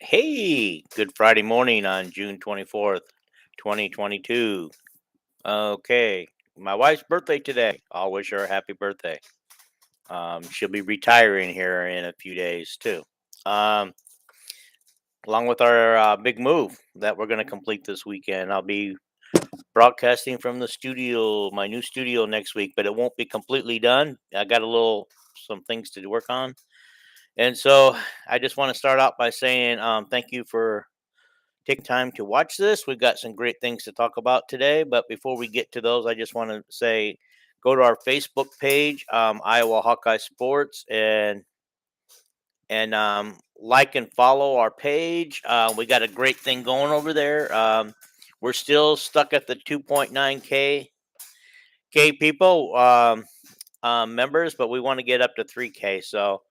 Hey, good Friday morning on June 24th, 2022. Okay, my wife's birthday today. I'll wish her a happy birthday. She'll be retiring here in a few days, too. Um, Along with our big move that we're going to complete this weekend. I'll be broadcasting from the studio, my new studio next week, but it won't be completely done. I got some things to work on. And so I just want to start out by saying thank you for taking time to watch this. We've got some great things to talk about today. But before we get to those, I just want to say go to our Facebook page, Iowa Hawkeye Sports, and like and follow our page. We got a great thing going over there. We're still stuck at the 2.9K people members, but we want to get up to 3K. So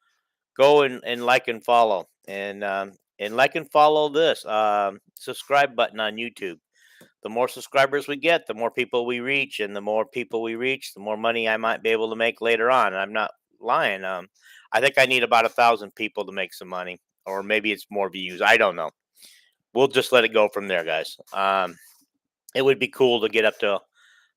go and like and follow and like and follow this subscribe button on YouTube. The more subscribers we get, the more people we reach, and the more people we reach, the more money I might be able to make later on. And I'm not lying. I think I need about 1,000 people to make some money, or maybe it's more views. I don't know. We'll just let it go from there, guys. It would be cool to get up to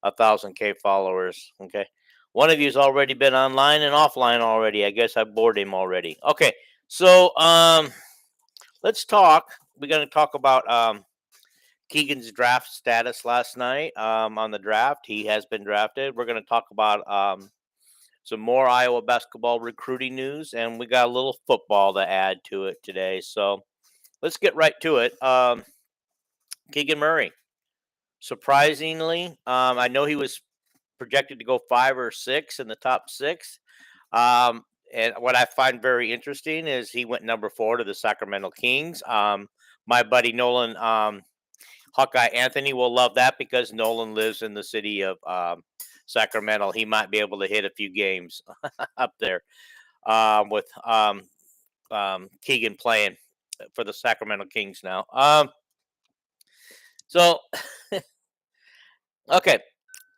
1,000K followers. Okay. One of you's already been online and offline already. I guess I bored him already. Okay. So let's talk. We're gonna talk about Keegan's draft status last night on the draft. He has been drafted. We're gonna talk about some more Iowa basketball recruiting news, and we got a little football to add to it today. So let's get right to it. Keegan Murray. Surprisingly, I know he was projected to go 5 or 6 in the top 6. Um, and what I find very interesting is he went number 4 to the Sacramento Kings. My buddy Nolan, Hawkeye Anthony, will love that because Nolan lives in the city of Sacramento. He might be able to hit a few games up there with Keegan playing for the Sacramento Kings now. So, okay.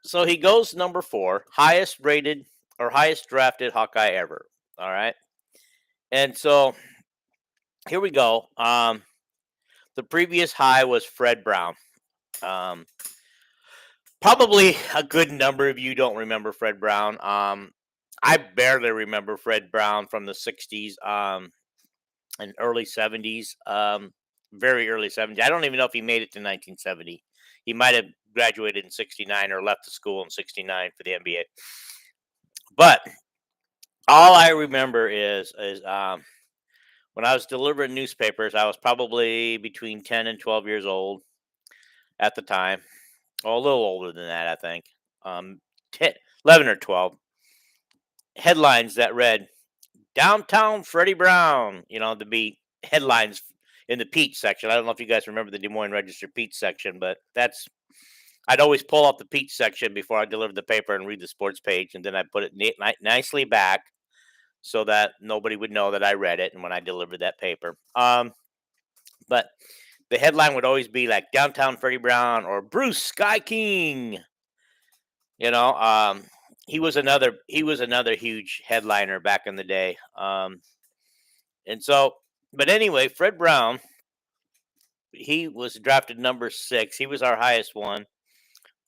So he goes number 4, highest rated or highest drafted Hawkeye ever. All right. And so here we go. The previous high was Fred Brown. Um, Probably a good number of you don't remember Fred Brown. I barely remember Fred Brown from the 60s and early 70s. Very early 70s. I don't even know if he made it to 1970. He might have graduated in 69 or left the school in 69 for the NBA. But all I remember is when I was delivering newspapers, I was probably between 10 and 12 years old at the time. Oh, a little older than that, I think. 10, 11 or 12. Headlines that read, Downtown Freddie Brown, to be headlines in the Peach section. I don't know if you guys remember the Des Moines Register Peach section, but I'd always pull out the Peach section before I delivered the paper and read the sports page, and then I put it nicely back so that nobody would know that I read it and when I delivered that paper. But the headline would always be like Downtown Freddie Brown or Bruce Sky King. You know, he was another huge headliner back in the day. And so, but anyway, Fred Brown, he was drafted number 6. He was our highest one,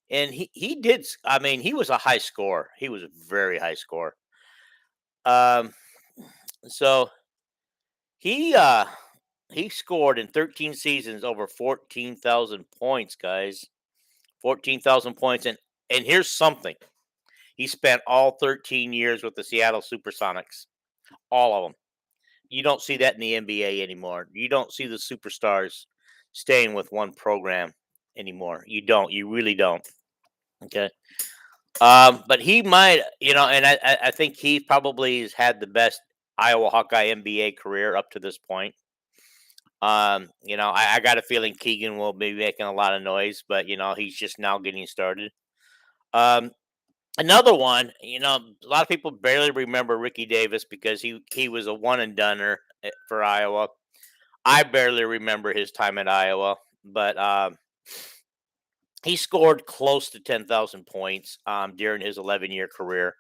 and he did. I mean, he was a high scorer. He was a very high scorer. Um, so he uh he scored in 13 seasons over 14,000 points, guys. 14,000 points, and here's something. He spent all 13 years with the Seattle Supersonics, all of them. You don't see that in the NBA anymore. You don't see the superstars staying with one program anymore. You don't. You really don't. Okay. But he might, and I think he probably has had the best Iowa Hawkeye NBA career up to this point. I got a feeling Keegan will be making a lot of noise, but he's just now getting started. Um, Another one, a lot of people barely remember Ricky Davis because he was a one and doneer for Iowa. I barely remember his time at Iowa, but he scored close to 10,000 points during his 11-year career.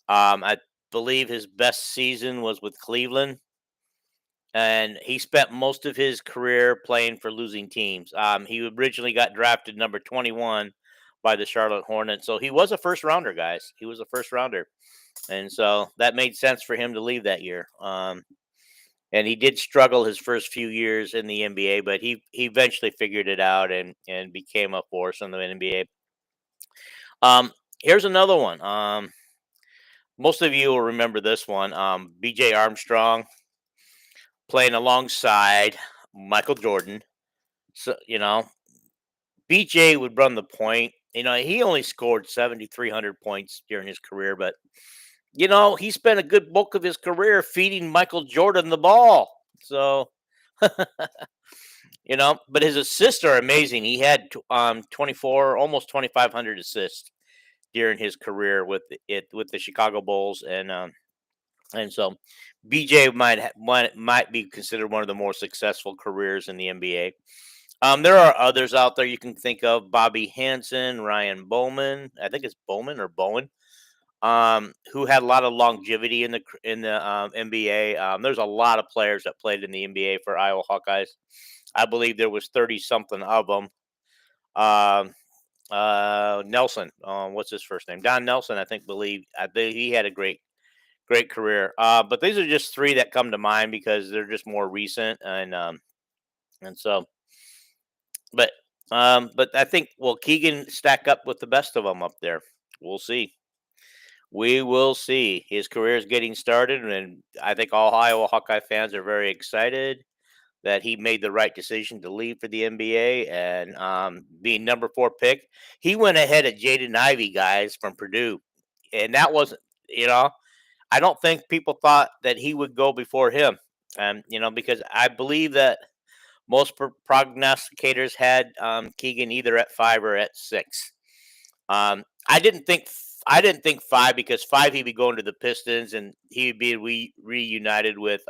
I believe his best season was with Cleveland, and he spent most of his career playing for losing teams. He originally got drafted number 21 by the Charlotte Hornets, so he was a first rounder, guys. He was a first rounder, and so that made sense for him to leave that year. And he did struggle his first few years in the NBA, but he eventually figured it out and became a force in the NBA. Here's another one. Most of you will remember this one. B.J. Armstrong playing alongside Michael Jordan. So BJ would run the point. He only scored 7,300 points during his career, but he spent a good bulk of his career feeding Michael Jordan the ball. So, but his assists are amazing. He had 24, almost 2,500 assists during his career with the Chicago Bulls, and so BJ might be considered one of the more successful careers in the NBA. There are others out there you can think of: Bobby Hansen, Ryan Bowman. I think it's Bowman or Bowen, who had a lot of longevity in the NBA. There's a lot of players that played in the NBA for Iowa Hawkeyes. I believe there was 30 something of them. Nelson, what's his first name? Don Nelson, I think. I think he had a great career. But these are just three that come to mind because they're just more recent, and so. But I think, will Keegan stack up with the best of them up there? We'll see. We will see. His career is getting started, and I think all Iowa Hawkeye fans are very excited that he made the right decision to leave for the NBA and being number 4 pick. He went ahead of Jaden Ivey, guys, from Purdue, and that wasn't. I don't think people thought that he would go before him, because I believe that most prognosticators had Keegan either at 5 or at 6. I didn't think 5 because 5 he'd be going to the Pistons and he'd be reunited with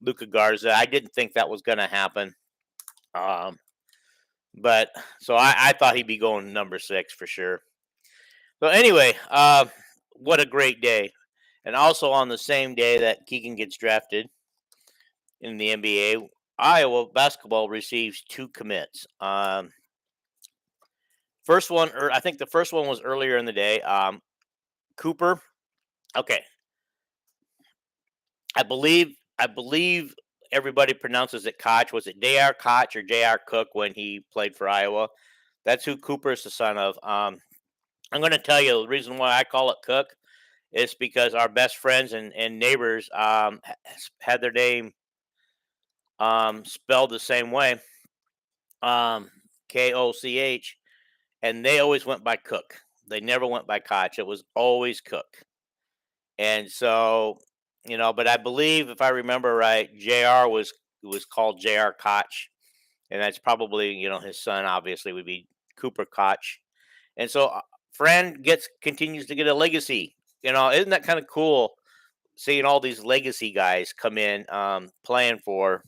Luka Garza. I didn't think that was going to happen. But so I thought he'd be going number 6 for sure. So anyway, what a great day. And also on the same day that Keegan gets drafted in the NBA, Iowa basketball receives 2 commits. First one, or I think the first one was earlier in the day. Cooper. Okay, I believe everybody pronounces it Koch. Was it J.R. Koch or J.R. Cook when he played for Iowa? That's who Cooper is the son of. I'm going to tell you the reason why I call it Cook is because our best friends and neighbors had their name spelled the same way, Koch, and they always went by Cook. They never went by Koch. It was always Cook. And so, but I believe if I remember right, JR was called JR Koch, and that's probably, his son obviously would be Cooper Koch. And so Fran continues to get a legacy. Isn't that kind of cool seeing all these legacy guys come in playing for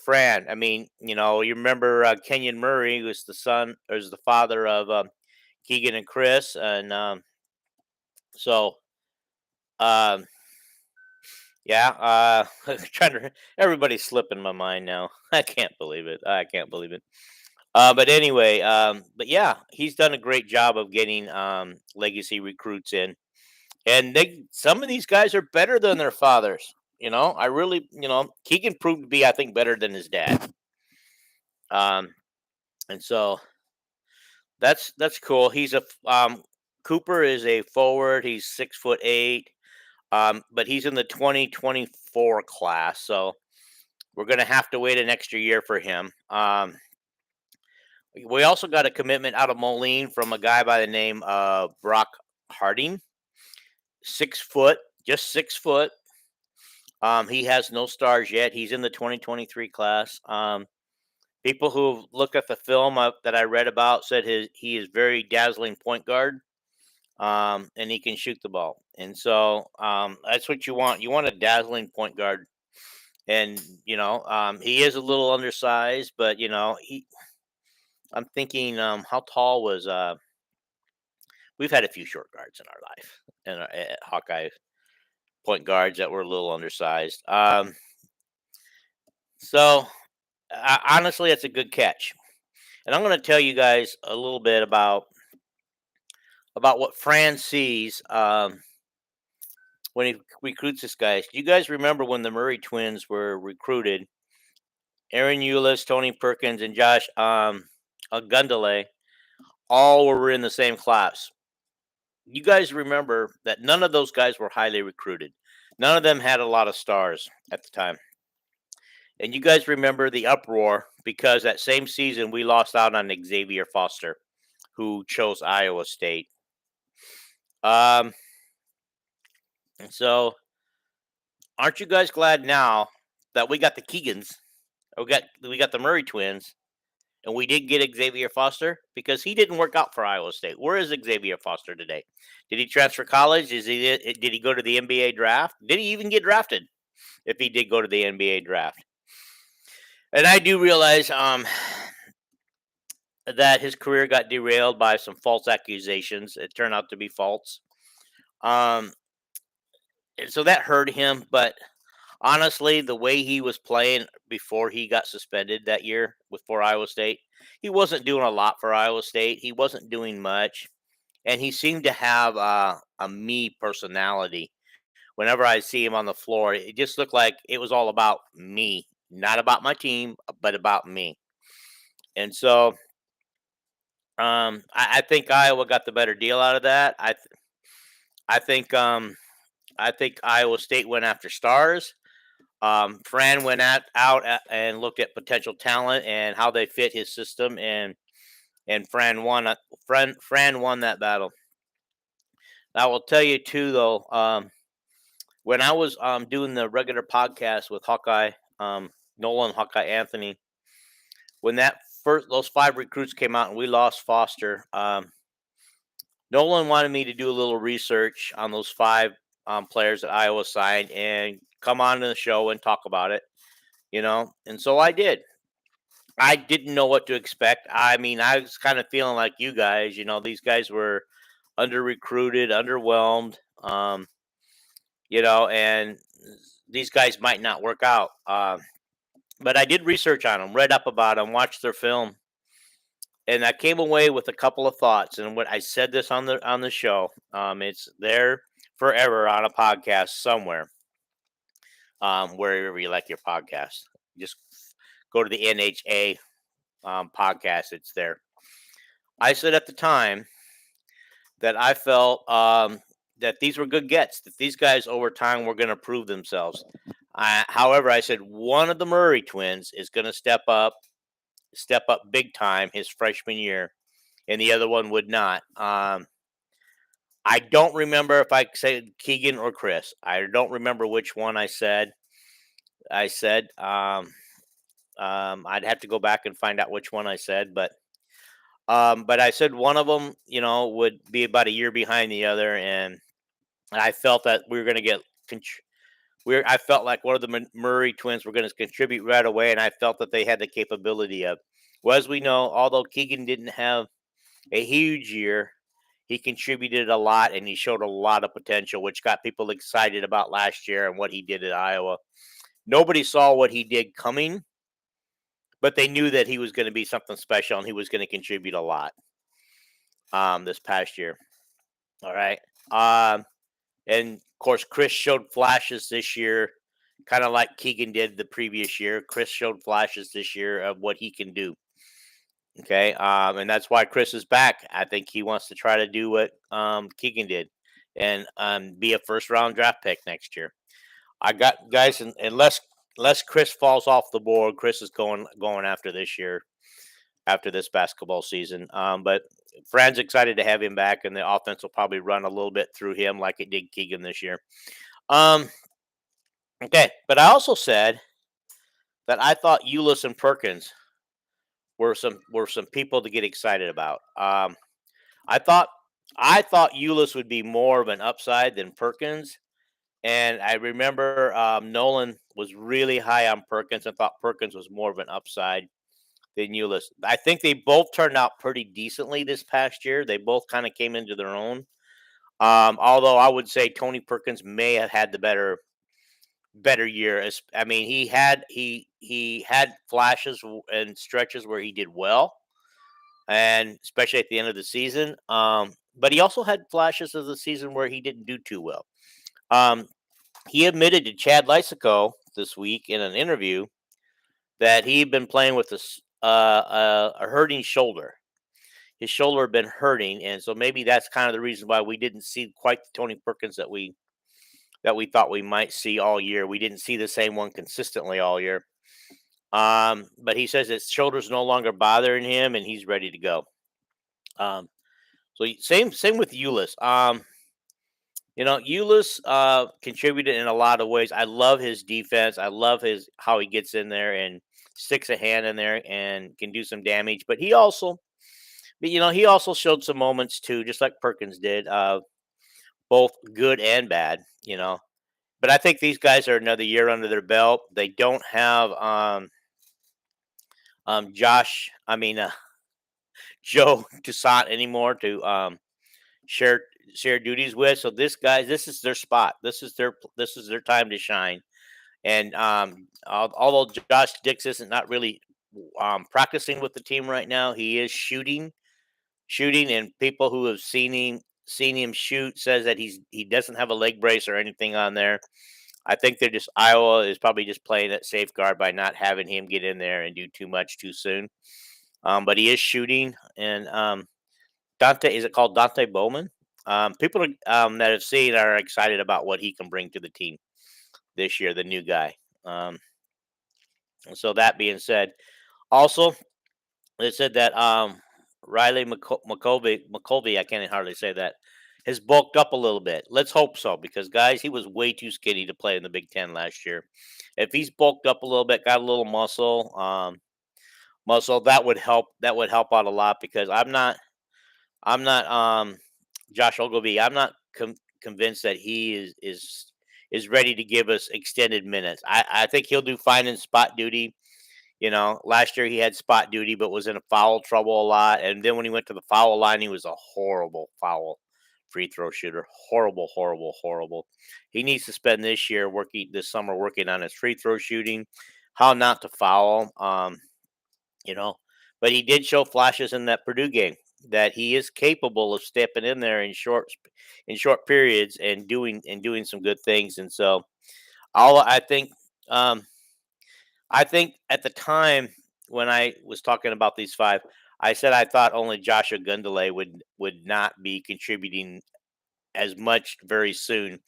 Fran? I mean, you remember Keegan Murray, who was the father of Keegan and Chris, and so yeah, everybody's slipping my mind now. I can't believe it. But anyway, but yeah, he's done a great job of getting legacy recruits in, and some of these guys are better than their fathers. I really, Keegan proved to be, I think, better than his dad. And so that's cool. Cooper is a forward. He's 6'8". But he's in the 2024 class, so we're going to have to wait an extra year for him. We also got a commitment out of Moline from a guy by the name of Brock Harding, 6 foot, just 6 foot. He has no stars yet. He's in the 2023 class. People who looked at the film that I read about said he is very dazzling point guard. And he can shoot the ball. And so that's what you want. You want a dazzling point guard. And, he is a little undersized, but, I'm thinking how tall was we've had a few short guards in our life and Hawkeye point guards that were a little undersized. So honestly, it's a good catch, and I'm going to tell you guys a little bit about what Fran sees when he recruits this guy. Do you guys remember when the Murray twins were recruited? Aaron Eulis, Tony Perkins, and Josh Gundele all were in the same class. You guys remember that none of those guys were highly recruited. None of them had a lot of stars at the time. And you guys remember the uproar because that same season we lost out on Xavier Foster, who chose Iowa State. And so, aren't you guys glad now that we got the Keegans? We got the Murray twins, and we did get Xavier Foster because he didn't work out for Iowa State. Where is Xavier Foster today? Did he transfer college? Did he go to the NBA draft? Did he even get drafted? If he did go to the NBA draft, and I do realize that his career got derailed by some false accusations. It turned out to be false. Um, and so that hurt him. But honestly, the way he was playing before he got suspended that year for Iowa State, he wasn't doing a lot for Iowa State. He wasn't doing much, and he seemed to have a me personality. Whenever I see him on the floor, it just looked like it was all about me, not about my team, but about me. And so I think Iowa got the better deal out of that. I think I think Iowa State went after stars. Fran went and looked at potential talent and how they fit his system, and Fran won. Fran won that battle. I will tell you too, though. When I was doing the regular podcast with Hawkeye, Nolan, Hawkeye Anthony, when those 5 recruits came out and we lost Foster, Nolan wanted me to do a little research on those 5 players that Iowa signed and come on to the show and talk about it, and so I did. I didn't know what to expect. I mean, I was kind of feeling like you guys, these guys were under recruited, underwhelmed, and these guys might not work out. But I did research on them, read up about them, watched their film, and I came away with a couple of thoughts. And what I said this on the show, it's there forever on a podcast somewhere, wherever you like your podcast. Just go to the NHA podcast; it's there. I said at the time that I felt that these were good gets, that these guys over time were going to prove themselves. However, I said one of the Murray twins is going to step up big time his freshman year, and the other one would not. I don't remember if I said Keegan or Chris. I don't remember which one I said. I'd have to go back and find out which one I said, but I said one of them, would be about a year behind the other, and I felt that we were going to get. I felt like one of the Murray twins were going to contribute right away, and I felt that they had the capability of. Well, as we know, although Keegan didn't have a huge year, he contributed a lot, and he showed a lot of potential, which got people excited about last year and what he did at Iowa. Nobody saw what he did coming, but they knew that he was going to be something special, and he was going to contribute a lot this past year. All right. And, of course, Chris showed flashes this year, kind of like Keegan did the previous year. Chris showed flashes this year of what he can do. Okay. And that's why Chris is back. I think he wants to try to do what Keegan did and be a first-round draft pick next year. I got guys, unless Chris falls off the board, Chris is going after this year, after this basketball season. But Fran's excited to have him back, and the offense will probably run a little bit through him like it did Keegan this year. Okay, but I also said that I thought Eulis and Perkins were some people to get excited about. I thought Eulis would be more of an upside than Perkins, and I remember Nolan was really high on Perkins and thought Perkins was more of an upside than Eulis. I think they both turned out pretty decently this past year. They both kind of came into their own. Although I would say Tony Perkins may have had the better better year. I mean, he had flashes and stretches where he did well, and especially at the end of the season. But he also had flashes of the season where he didn't do too well. Um, he admitted to Chad Lysico this week in an interview that he'd been playing with a hurting shoulder. His shoulder had been hurting, and so maybe that's kind of the reason why we didn't see quite the Tony Perkins that we thought we might see all year. We didn't see the same one consistently all year. But he says his shoulder's no longer bothering him, and he's ready to go. Um, same with Eulis. Eulis contributed in a lot of ways. I love his defense. I love his how he gets in there and sticks a hand in there and can do some damage. But he also showed some moments too, just like Perkins did, both good and bad. But I think these guys are another year under their belt. They don't have Josh. I mean Joe Toussaint anymore to share share duties with. So this is their spot. This is their time to shine. And although Josh Dix isn't not really practicing with the team right now, he is shooting, and people who have seen him shoot says that he doesn't have a leg brace or anything on there. I think Iowa is probably just playing at safeguard by not having him get in there and do too much too soon. But he is shooting, and Dante, is it called Dante Bowman? People that have seen are excited about what he can bring to the team this year, the new guy. So that being said, also they said that Riley McCovey, I can't hardly say that, has bulked up a little bit. Let's hope so, because guys, he was way too skinny to play in the Big Ten last year. If he's bulked up a little bit, got a little muscle, that would help. That would help out a lot, because I'm not Josh Ogilvy. I'm not convinced that he is ready to give us extended minutes. I think he'll do fine in spot duty. Last year he had spot duty, but was in a foul trouble a lot. And then when he went to the foul line, he was a horrible foul free throw shooter. Horrible, horrible, horrible. He needs to spend this summer working on his free throw shooting, how not to foul. You know, but he did show flashes in that Purdue game that he is capable of stepping in there in short periods and doing some good things. And so, all um, I think at the time when I was talking about these five, I said I thought only Joshua Gundele would not be contributing as much very soon.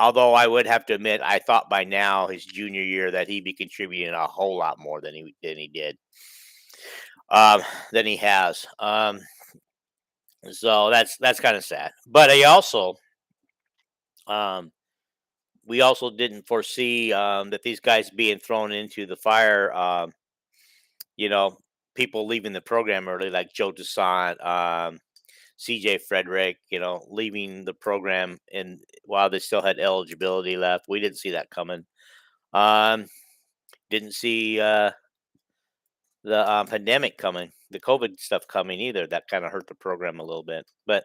Although I would have to admit, I thought by now his junior year that he'd be contributing a whole lot more than he did, than he has. So that's kind of sad. But um, we also didn't foresee that these guys being thrown into the fire. You know, people leaving the program early, like Joe Toussaint, CJ Frederick, leaving the program and while they still had eligibility left. We didn't see that coming. Um, didn't see the pandemic coming, the COVID stuff coming either. That kind of hurt the program a little bit. But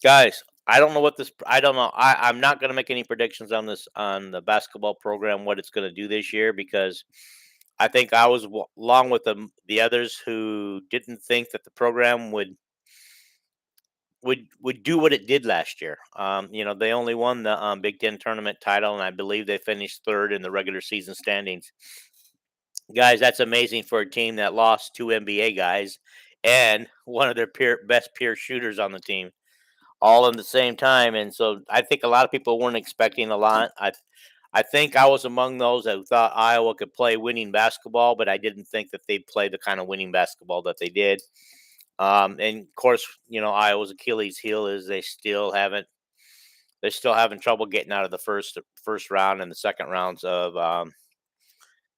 guys, I don't know what this. I don't know. I'm not going to make any predictions on this on the basketball program, what it's going to do this year, because I think I was along with the others who didn't think that the program would do what it did last year. They only won the Big Ten tournament title, and I believe they finished third in the regular season standings. Guys, that's amazing for a team that lost two NBA guys and one of their best peer shooters on the team, all in the same time. And so I think a lot of people weren't expecting a lot. I think I was among those that thought Iowa could play winning basketball, but I didn't think that they'd play the kind of winning basketball that they did. And of course, Iowa's Achilles heel is they're still having trouble getting out of the first round and the second rounds of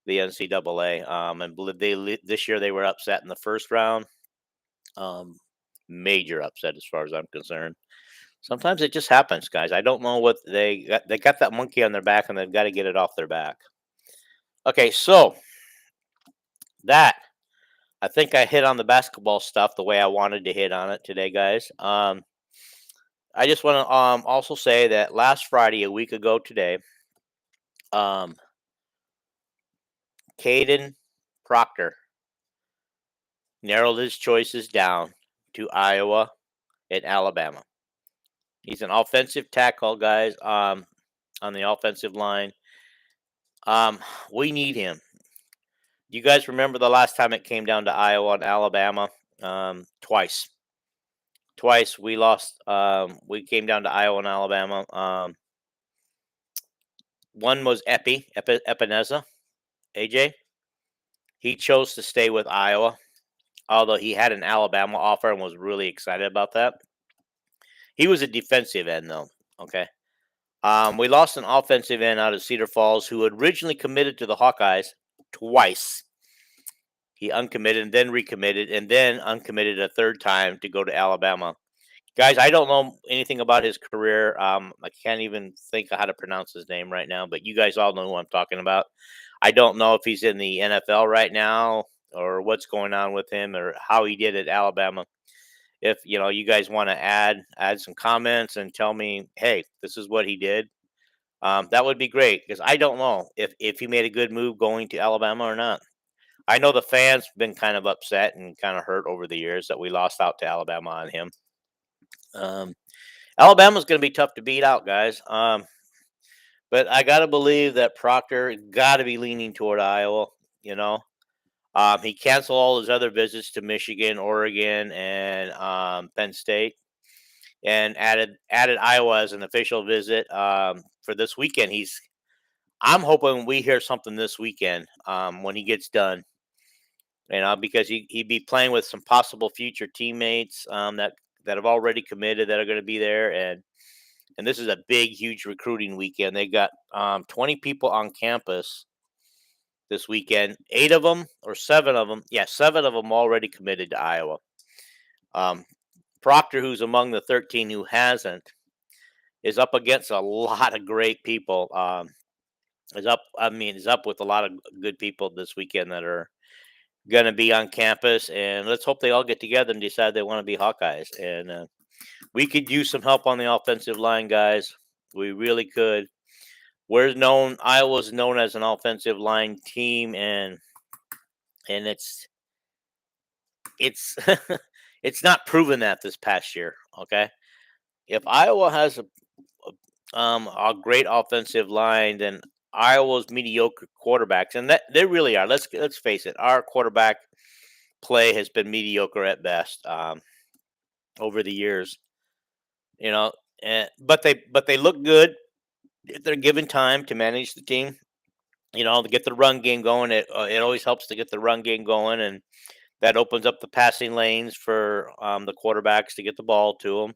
the NCAA. And this year they were upset in the first round. Major upset as far as I'm concerned. Sometimes it just happens, guys. I don't know what they got. They got that monkey on their back, and they've got to get it off their back. Okay, so that I think I hit on the basketball stuff the way I wanted to hit on it today, guys. I just want to also say that last Friday, a week ago today, Um, Caden Proctor narrowed his choices down to Iowa and Alabama. He's an offensive tackle, guys. On the offensive line. Um, we need him. You guys remember the last time it came down to Iowa and Alabama? Twice. Twice we lost. We came down to Iowa and Alabama. One was Epineza, AJ. He chose to stay with Iowa, although he had an Alabama offer and was really excited about that. He was a defensive end, though. Okay. We lost an offensive end out of Cedar Falls who had originally committed to the Hawkeyes twice. He uncommitted and then recommitted and then uncommitted a third time to go to Alabama. Guys, I don't know anything about his career. I can't even think of how to pronounce his name right now, but you guys all know who I'm talking about. I don't know if he's in the NFL right now or what's going on with him or how he did at Alabama. If you guys want to add some comments and tell me, hey, this is what he did, that would be great because I don't know if he made a good move going to Alabama or not. I know the fans been kind of upset and kind of hurt over the years that we lost out to Alabama on him. Um, Alabama's going to be tough to beat out, guys. But I got to believe that Proctor got to be leaning toward Iowa. You know, he canceled all his other visits to Michigan, Oregon, and Penn State, and added Iowa as an official visit for this weekend. I'm hoping we hear something this weekend when he gets done. Because he'd be playing with some possible future teammates that have already committed that are going to be there, and this is a big, huge recruiting weekend. They got 20 people on campus this weekend. 8 of them or 7 of them, 7 of them already committed to Iowa. Proctor, who's among the 13 who hasn't, is up against a lot of great people. Is up with a lot of good people this weekend that are going to be on campus, and let's hope they all get together and decide they want to be Hawkeyes. And we could use some help on the offensive line, guys. We really could. Iowa's known as an offensive line team, and it's it's not proven that this past year. Okay, if Iowa has a great offensive line, then Iowa's mediocre quarterbacks, and that they really are. Let's face it, our quarterback play has been mediocre at best over the years. But they look good if they're given time to manage the team. To get the run game going. It always helps to get the run game going, and that opens up the passing lanes for the quarterbacks to get the ball to them.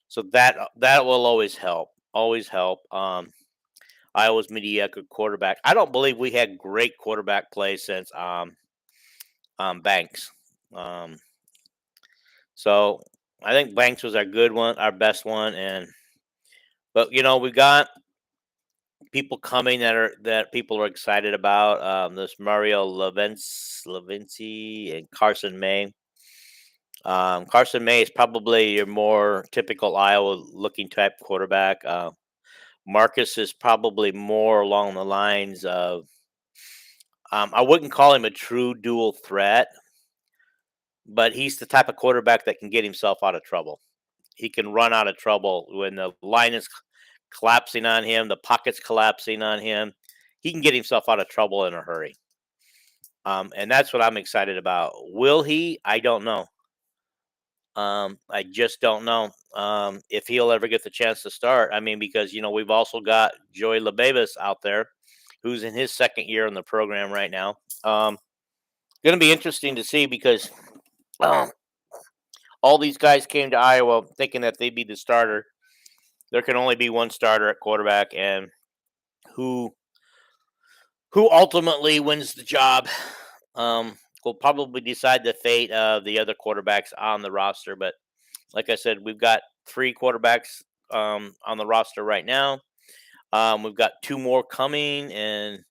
So that will always help. Always help. Iowa's mediocre quarterback. I don't believe we had great quarterback play since Banks. So I think Banks was our good one, our best one, but we got people coming that people are excited about. This Mario Levinci and Carson May. Carson May is probably your more typical Iowa-looking type quarterback. Marcus is probably more along the lines of, I wouldn't call him a true dual threat, but he's the type of quarterback that can get himself out of trouble. He can run out of trouble when the line is collapsing on him, the pocket's collapsing on him. He can get himself out of trouble in a hurry. And that's what I'm excited about. Will he? I don't know. I just don't know if he'll ever get the chance to start. Because we've also got Joey LeBavis out there, who's in his second year in the program right now. Going to be interesting to see because all these guys came to Iowa thinking that they'd be the starter. There can only be one starter at quarterback, and who ultimately wins the job will probably decide the fate of the other quarterbacks on the roster. But like I said, we've got 3 quarterbacks on the roster right now. We've got 2 more coming, and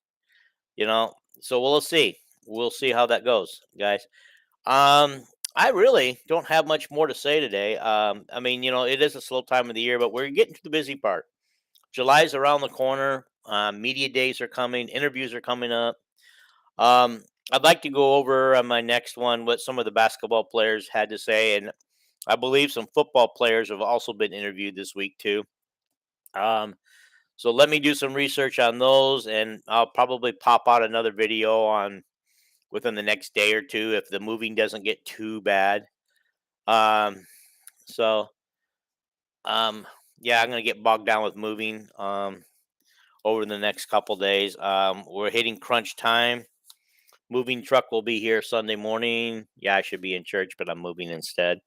so we'll see. We'll see how that goes, guys. I really don't have much more to say today. It is a slow time of the year, but we're getting to the busy part. July's around the corner. Media days are coming. Interviews are coming up. I'd like to go over on my next one what some of the basketball players had to say, and I believe some football players have also been interviewed this week too. Um, so let me do some research on those, and I'll probably pop out another video on within the next day or two if the moving doesn't get too bad. Um, so um, yeah, I'm gonna get bogged down with moving over the next couple days. We're hitting crunch time. Moving truck will be here Sunday morning. Yeah, I should be in church, but I'm moving instead.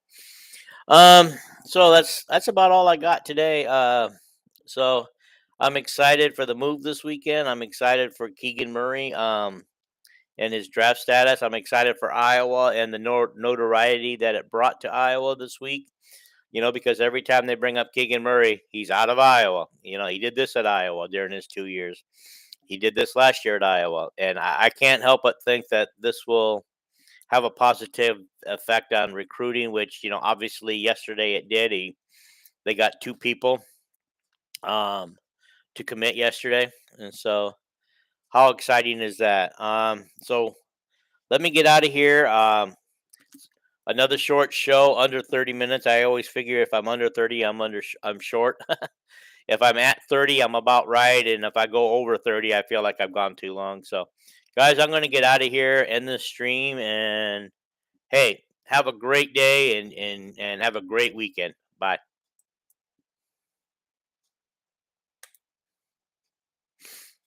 Um, so that's about all I got today. So I'm excited for the move this weekend. I'm excited for Keegan Murray. And his draft status. I'm excited for Iowa and the notoriety that it brought to Iowa this week. Because every time they bring up Keegan Murray, he's out of Iowa. He did this at Iowa during his 2 years. He did this last year at Iowa. And I can't help but think that this will have a positive effect on recruiting, which, obviously yesterday it did. They got two people to commit yesterday. And so how exciting is that? So let me get out of here. Another short show, under 30 minutes. I always figure if I'm under 30, I'm short. If I'm at 30, I'm about right, and if I go over 30, I feel like I've gone too long. So, guys, I'm going to get out of here, end the stream, and hey, have a great day and have a great weekend. Bye.